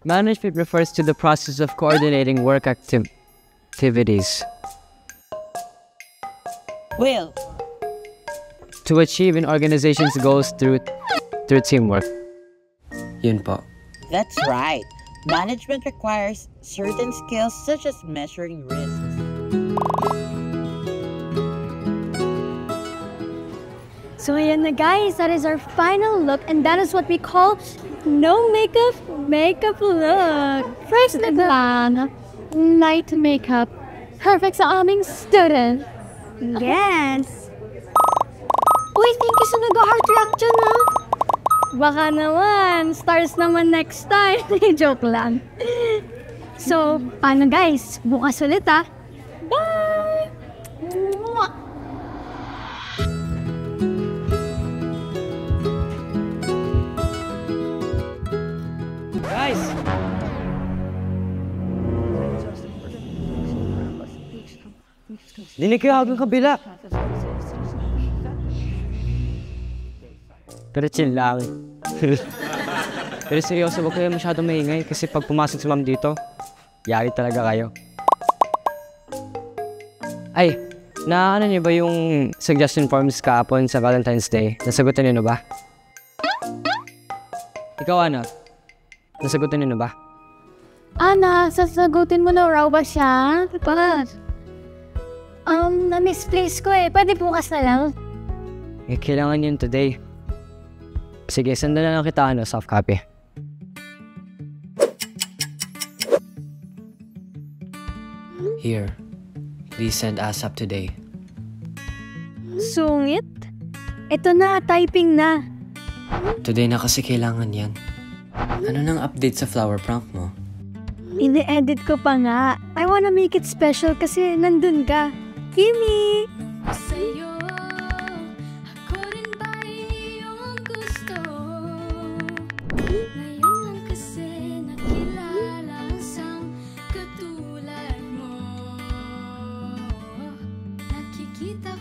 Management refers to the process of coordinating work activities Will. to achieve an organization's goals through teamwork. Yun po. That's right. Management requires certain skills such as measuring risks. So ayan na guys, that is our final look and that is what we call no makeup look. First lang, light makeup. Perfect sa aming student. Yes! Uy, thank you sa nag-heart react dyan ha. Baka naman, stars naman next time. Joke lang. So, paano guys? Bukas ulit ha. Bye! Mwah! Guys! Dinig kayo hanggang kabila. Pero chill lang. Pero seryoso, huwag kayo masyadong maingay kasi pag pumasok si ma'am dito, yari talaga kayo. Ay, ano niyo ba yung suggestion forms kahapon sa Valentine's Day? Nasagutan niyo na ba? Ikaw, Ana? Nasagutan niyo na ba? Ana, sasagutin mo na raw ba siya? Bakit? Na-misplace ko eh. Pwede bukas na lang. Eh, kailangan yun today. Sige, sanda na lang kita, soft copy. Here. Please send ASAP today. Sungit? Ito na, typing na. Today na kasi kailangan yan. Ano nang update sa flower prank mo? Ini-edit ko pa nga. I wanna make it special kasi nandun ka. Kimi! Sa'yo, ako rin ba iyong gusto? Ngayon lang kasi nakilala ang isang katulad mo. Nakikita